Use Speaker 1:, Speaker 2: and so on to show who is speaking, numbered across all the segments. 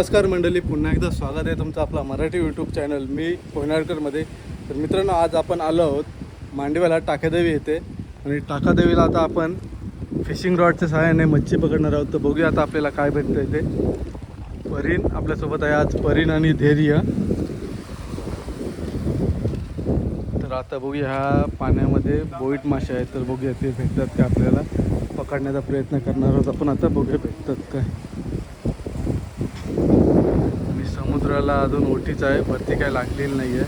Speaker 1: नमस्कार मंडळी, पुन्हा एकदा स्वागत आहे तुमचं आपला मराठी यूट्यूब चॅनल मी कोयनाडकरमध्ये. तर मित्रांनो, आज आपण आलो आहोत मांडव्याला टाकादेवी येथे. आणि टाकादेवीला आता आपण फिशिंग रॉडच्या सहाय्याने मच्छी पकडणार आहोत. तर बघूया आता आपल्याला काय भेटतं इथे. परीन आपल्यासोबत आहे आज, परीन आणि धैर्य. तर आता बघूया ह्या पाण्यामध्ये बोईट मासे आहेत, तर बघूया ते भेटतात का आपल्याला. पकडण्याचा प्रयत्न करणार आहोत आपण. आता बघूया भेटतात काय. समुद्राला अजून ओटीच आहे, भरती काय लागलेली नाही आहे.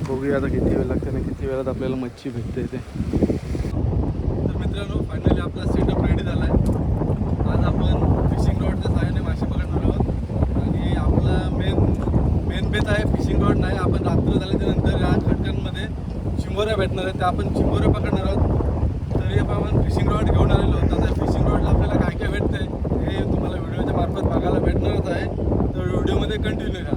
Speaker 1: बघूया आता किती वेळ लागते आणि किती वेळात आपल्याला मच्छी भेटते इथे. तर मित्रांनो, फायनली आपला सेटअप रेडी झाला आहे. आज आपण फिशिंग रॉडच्या सहाय्याने मासे पकडणार आहोत. आणि आपला मेन बेत आहे फिशिंग रॉड नाही. आपण रात्र झाल्याच्यानंतर या खटकांमध्ये चिंबोऱ्या भेटणार आहेत, त्या आपण चिंबोऱ्या पकडणार आहोत. तरी आपण फिशिंग रॉड घेऊन आलेलो होतो. त्या फिशिंग रॉडला आपल्याला काय काय भेटतंय हे तुम्हाला व्हिडिओच्या मार्फत बघायला भेटणारच आहे. तर व्हिडिओमध्ये कंटिन्यू करा.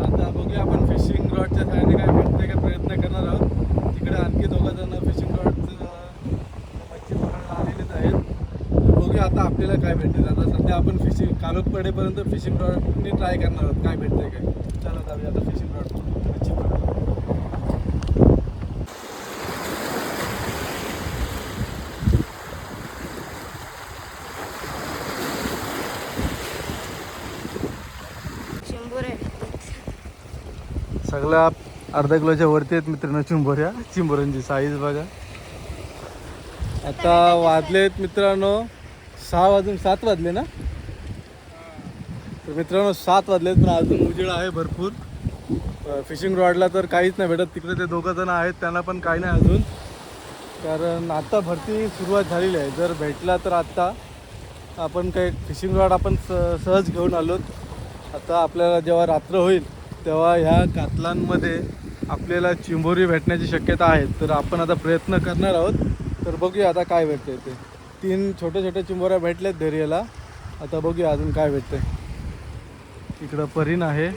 Speaker 1: आता बघूया आपण फिशिंग रॉडच्या सहाय्याने काय भेटते का प्रयत्न करणार आहोत. तिकडे आणखी दोघंजण फिशिंग रॉडचं मच्छी पकडायला आलेलेच आहेत. तर बघूया आता आपल्याला काय भेटते. आता सध्या आपण फिशिंग कालोख पडेपर्यंत फिशिंग रॉडनी ट्राय करणार आहोत काय भेटते काय. चला जाऊया आता फिशिंग रॉड मच्छी पकडायला. सगळ्या अर्धा किलोच्या वरती आहेत मित्रांनो चिंबोऱ्यांची साईज बघा. आता वाजलेत मित्रांनो 6 वाजून 7 वाजले ना. तर मित्रांनो 7 वाजलेत, पण अजून उजेड आहे भरपूर. फिशिंग रॉडला तर काहीच नाही भेटत. तिकडे ते दोघं जण आहेत, त्यांना पण काही नाही अजून, कारण आत्ता भरती सुरुवात झालेली आहे. जर भेटला तर आत्ता आपण काही फिशिंग रॉड आपण सहज घेऊन आलोत. आता आपल्याला जेव्हा रात्र होईल तेव्हा ह्या कातलांमध्ये आपल्याला चिंबोरी भेटण्याची शक्यता आहे. तर आपण आता प्रयत्न करणार आहोत. तर बघूया आता काय भेटते ते. 3 छोट्या चिंबोऱ्या भेटल्यात धैर्याला. आता बघूया अजून काय भेटते. इकडं परीन आहे,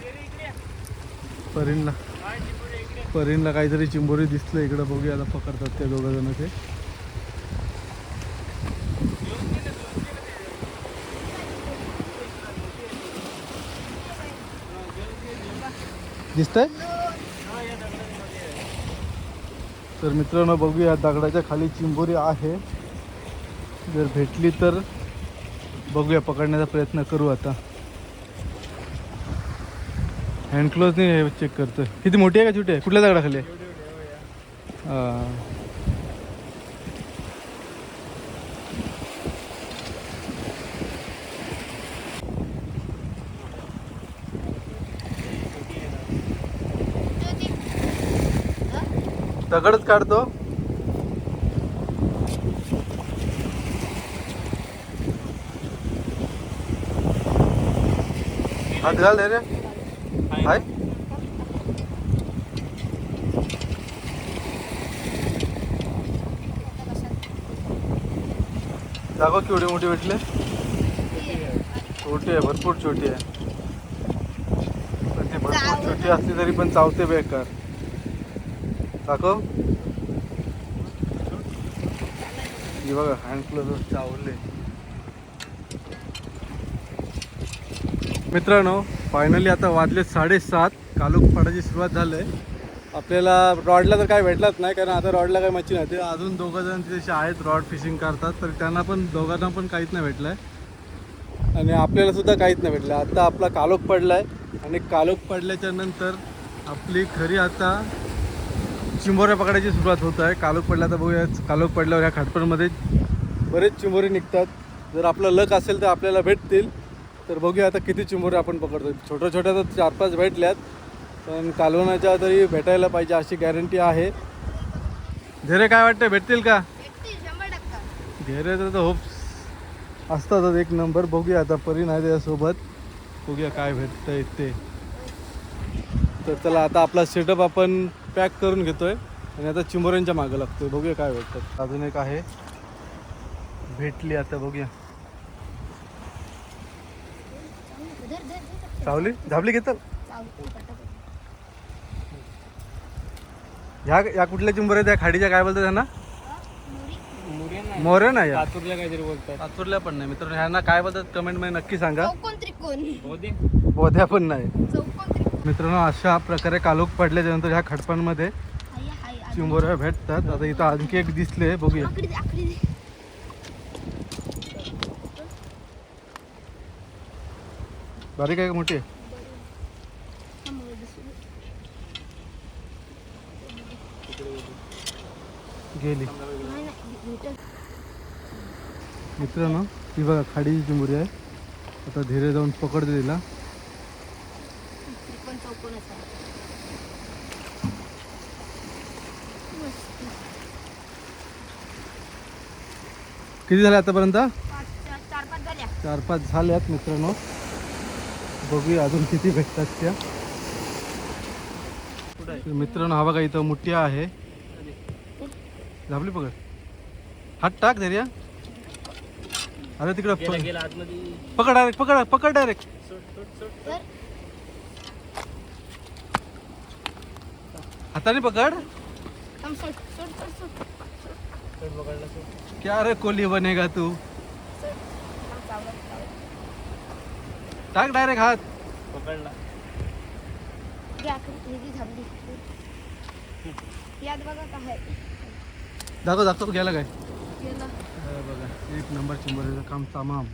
Speaker 1: परीनला काहीतरी चिंबोरी दिसलं इकडं. बघूया आता पकडतात ते दोघं जण. ते दिसतंय. तर मित्रांनो बघूया, दगडाच्या खाली चिंबोरी आहे. जर भेटली तर बघूया, पकडण्याचा प्रयत्न करू. आता हँड क्लोजने हे चेक करतोय. किती मोठी आहे का छोटी आहे, कुठल्या दगडाखाली आहे. दगडच काढतो. हात घाल रे. हाय दाखव केवढी मोठी भेटले. छोटी आहे, भरपूर छोटी आहे. पण ती भरपूर छोटी असली तरी पण चावते बेकार. दाखव. ही बघा हँड क्लोज चावले. मित्रांनो फायनली आता वाजले 7:30. कालोख पडायची सुरुवात झाली आहे. आपल्याला रॉडला तर काय भेटलाच नाही, कारण आता रॉडला काय मच्छी नाही. अजून दोघं जण तिथे आहेत, रॉड फिशिंग करतात. तर त्यांना पण दोघांना पण काहीच नाही भेटलं आहे आणि आपल्याला सुद्धा काहीच नाही भेटलं. आता आपला कालोख पडला आहे आणि कालोख पडल्याच्या नंतर आपली खरी आता चिंबोऱ्या पकडायची सुरुवात होत आहे. कालोख पडला तर बघूया. कालोख पडल्यावर ह्या खाटपणमध्ये बरेच चिंबोरे निघतात. जर आपलं लक असेल तर आपल्याला भेटतील. तर बघूया आता किती चिंबोऱ्या आपण पकडतो. छोट्या तर 4-5 भेटल्यात, पण कालवणाच्या तरी भेटायला पाहिजे अशी गॅरंटी आहे. धैर्य काय वाटतं, भेटतील का. धैर्य तर होप असतातच एक नंबर. बघूया आता परीन आहे त्याच्यासोबत. बघूया काय भेटतंय ते. तर चला आता आपला सेटअप आपण पॅक करून घेतोय आणि आता चिंबोऱ्यांच्या मागं लागतोय. बघूया काय भेटतात. अजून एक आहे भेटली. आता बघूया. चावली झापली घेतात. ह्या कुठल्या चिंबोऱ्या त्या खाडीच्या काय बोलतात त्यांना. मोरे नाही, लातूरला काहीतरी बोलतात. लातूरला पण नाही मित्रांनो. ह्यांना काय बोलतात कमेंट मध्ये नक्की सांगा.
Speaker 2: चौकोन
Speaker 1: बोध्या पण नाही
Speaker 2: चौकोन
Speaker 1: मित्रांनो. अशा प्रकारे कालोख पडल्याच्या नंतर ह्या खडपांमध्ये चिंबोऱ्या भेटतात. आता इथं आणखी एक दिसले, बघूया. बारीक आहे का मोठी आहे? गेली मित्रांनो. ही बघा खाडीची चिंबोरी आहे. आता धीरे जाऊन पकडते तिला. किती झाले आतापर्यंत? 4-5 झाल्यात मित्रांनो. बघूया अजून किती भेटतात त्या. तर मित्रांनो हा बघा इथं मुठ्या आहे. झापली पकड. हात टाक धैर्या. अरे तिकडं पकड डायरेक्ट. पकड डायरेक्ट. हाताने पकड. क्या रे कोली बनेगा तू. टाक डायरेक्ट हात.
Speaker 3: पकडला.
Speaker 1: दाखव गेला काय. बघा एक नंबर चिंबोरीचं काम तमाम.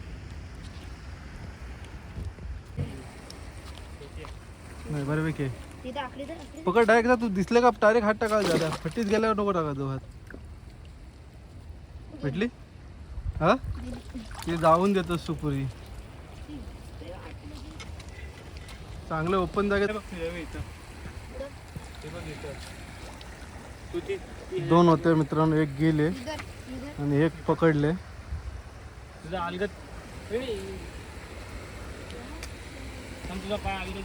Speaker 1: नाही बऱ्यापैकी आहे. पकड डायरेक्ट. तू दिसले का डायरेक्ट हात टाकायला जादा. फट्टीत गेल्यावर नको टाका तो हात. भेटली हा ते जाऊन देतो सुपुरी. चांगलं ओपन जागेत. दोन होते मित्रांनो. एक गेले आणि एक पकडले.
Speaker 3: तुझा अलगत तुझा पाय अलगत.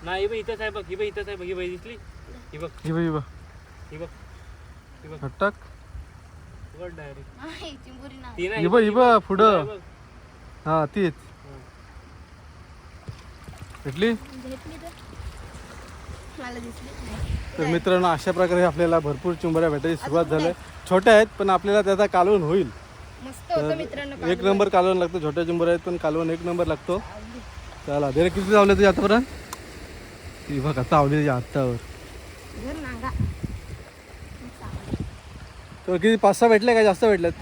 Speaker 3: नाही बघ इथंच आहे बघ. ही बघ इथंच आहे बघ. ही बघ दिसली. ही बघ.
Speaker 1: ही बघ ही बघ
Speaker 3: ही बघ. ही बघ.
Speaker 1: हट्टाक.
Speaker 3: पकड डायरेक्ट.
Speaker 1: ही बघ ही बघ पुढं. हा तीच भेटली. तर मित्रांनो अशा प्रकारे आपल्याला भरपूर चिंबोऱ्या भेटायची सुरुवात झाली. छोट्या आहेत पण आपल्याला त्याचा कालवण होईल. एक नंबर कालवण लागतो. छोट्या चिंबोऱ्या आहेत पण कालवण एक नंबर लागतो. चला दे किती चावले तुझ्या आतापर्यंत. ती बघा चावली तुझ्या हातावर. तर किती 5-6 भेटले का जास्त भेटल्यात?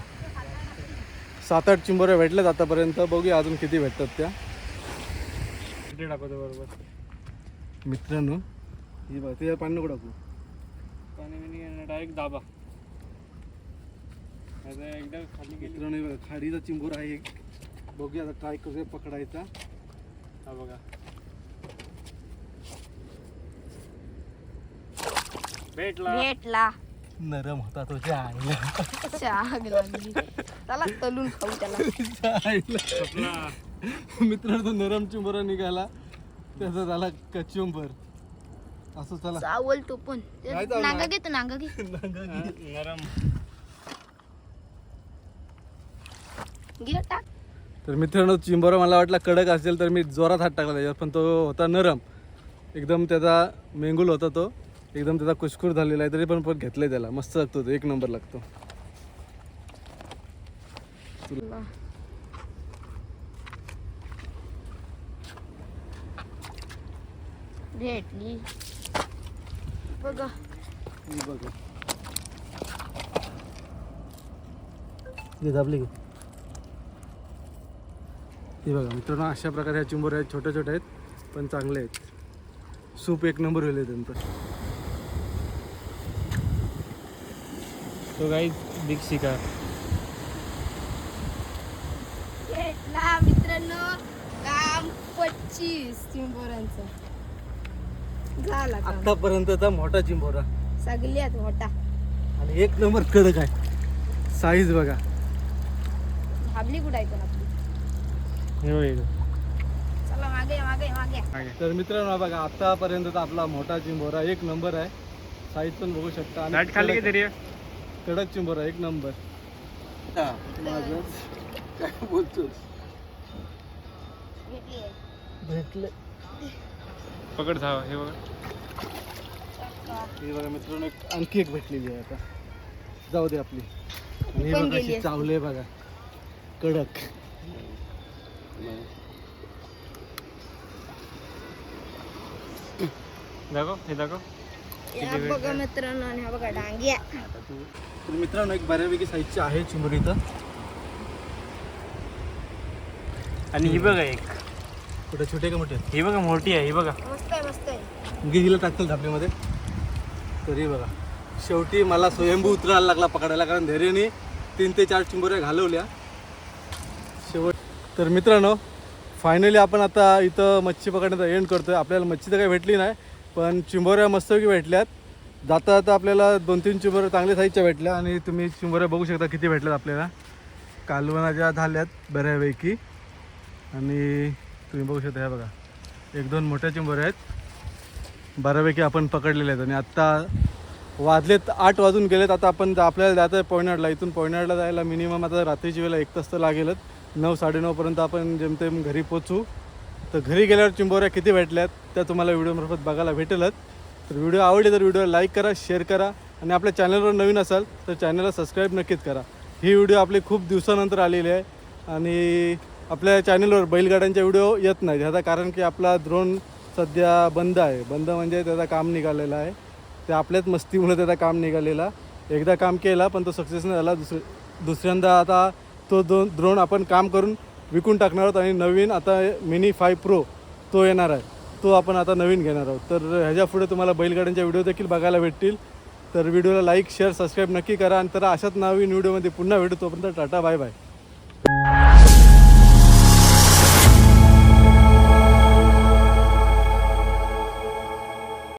Speaker 1: 7-8 चिंबोऱ्या भेटल्यात आतापर्यंत. बघूया अजून किती भेटतात त्या.
Speaker 3: टाकतो बरोबर
Speaker 1: मित्रांनो ही बघा ते पाणी नको टाकू.
Speaker 3: पाणी डायरेक्ट दाबा. एकदा खाली गेली.
Speaker 1: मित्रांनो बघा खाडीचा चिंबोरा आहे एक. बघूया आता ट्राय करूया पकडायचा.
Speaker 3: हा बघा
Speaker 2: भेटला.
Speaker 1: नरम होता तो.
Speaker 2: त्याला तलून खाऊ त्याला.
Speaker 1: मित्रांनो तो नरम चिंबोरा निघाला. त्याचा झाला कचुंबर. असं चला
Speaker 2: चावल तो पण. नांगा घे.
Speaker 3: नरम.
Speaker 2: घे टाक.
Speaker 1: तर मित्रांनो चिंबोरा मला वाटला कडक असेल तर मी जोरात हात टाकला त्याच्यावर. पण तो होता नरम एकदम. त्याचा मेंगूल होता तो एकदम. त्याचा कुशकूर झालेला आहे तरी पण घेतलंय त्याला. मस्त लागतो तो. एक नंबर लागतो.
Speaker 2: भेटली बघा.
Speaker 1: बघा दाबली की. हे बघा मित्रांनो अशा प्रकारे ह्या चिंबोऱ्या आहेत. छोट्या छोट्या आहेत पण चांगले आहेत. सूप एक नंबर होईल त्यांचं.
Speaker 3: तो गाईज बिग शिकार.
Speaker 2: भेटला मित्रांनो. काम 25 चिंबोऱ्यांचं झाला.
Speaker 1: आतापर्यंतचा मोठा चिंबोरा.
Speaker 2: सगळ्यात मोठा
Speaker 1: आणि एक नंबर कडक आहे. साईज बघा.
Speaker 2: भाबली कुठं आहे पण आपली. चला मागे.
Speaker 1: तर मित्रांनो बघा आतापर्यंत आपला मोठा चिंबोरा एक नंबर आहे. साईज पण बघू शकता. आणि
Speaker 3: खाल्ली की तरी
Speaker 1: कडक चिंबोरा एक नंबर. काय बोलतोस. भेटले.
Speaker 3: पकड धावा. हे बघा
Speaker 1: ही बघा मित्रांनो आणखी एक भेटलेली आहे आता. जाऊ दे आपली. आणि
Speaker 2: पण
Speaker 1: बघा
Speaker 2: गेली
Speaker 1: अशी
Speaker 2: असती.
Speaker 1: चावले बघा कडक.
Speaker 3: दाखव हे दाखव.
Speaker 2: या बघा मित्रांनो आणि हा बघा डांग्या.
Speaker 1: तर मित्रांनो एक बऱ्यापैकी साईजची आहे चिंबोरी इथं.
Speaker 3: आणि ही बघा एक,
Speaker 1: कुठे छोटे का मोठे?
Speaker 3: ही बघा मोठी आहे, ही बघा.
Speaker 2: मस्त आहे मस्त आहे.
Speaker 1: हिला टाकतील धापलीमध्ये. तरी बघा शेवटी मला स्वयंभू उतरायला लागला पकडायला, कारण धैर्याने 3 ते 4 चिंबोऱ्या घालवल्या शेवट. तर मित्रांनो फायनली आपण आता इथं मच्छी पकडण्याचा एंड करतोय. आपल्याला मच्छी तर काही भेटली नाही, पण चिंबोऱ्या मस्तपैकी भेटल्यात. जाता जाता आपल्याला 2-3 चिंबोऱ्या चांगल्या साईजच्या भेटल्या. आणि तुम्ही चिंबोऱ्या बघू शकता किती भेटल्यात आपल्याला. कालवणाच्या झाल्यात बऱ्यापैकी. आणि तुम्ही बघू शकता ह्या बघा 1-2 मोठ्या चिंबोऱ्या आहेत बऱ्यापैकी आपण पकडलेल्या आहेत. आणि आत्ता वाजलेत 8 वाजून गेलेत. आता आपण आपल्याला जायचं आहे पॉयनाडला. इथून पॉयनाडला जायला मिनिमम आता रात्रीची वेळेला 1 तास तर लागेलच. 9-9:30पर्यंत आपण जेमतेम घरी पोचू. तर घरी गेल्यावर चिंबोऱ्या किती भेटल्यात त्या तुम्हाला व्हिडिओमार्फत बघायला भेटेलच. तर व्हिडिओ आवडले तर व्हिडिओ लाईक करा, शेअर करा. आणि आपल्या चॅनलवर नवीन असाल तर चॅनलला सबस्क्राईब नक्कीच करा. ही व्हिडिओ आपली खूप दिवसानंतर आलेली आहे. आणि आपल्या चॅनलवर बैलगाड्यांचे व्हिडिओ येत नाहीत ह्याचा कारण की आपला ड्रोन सध्या बंद आहे. बंद म्हणजे त्याचं काम निघालेलं आहे. ते आपल्याच मस्तीमुळे त्याचं काम निघालेला. एकदा काम केला पण तो सक्सेस नाही झाला. दुसऱ्यांदा आता तो ड्रोन आपण काम करून विकून टाकणार आहोत. आणि नवीन आता मिनी 5 Pro तो येणार आहे. तो आपण आता नवीन घेणार आहोत. तर ह्याच्या पुढे तुम्हाला बैलगाड्यांचे व्हिडिओ देखील बघायला भेटतील. तर व्हिडिओला लाईक शेअर सबस्क्राईब नक्की करा. आणि तर अशाच नवीन व्हिडिओमध्ये पुन्हा भेटू. तोपर्यंत टाटा बाय बाय.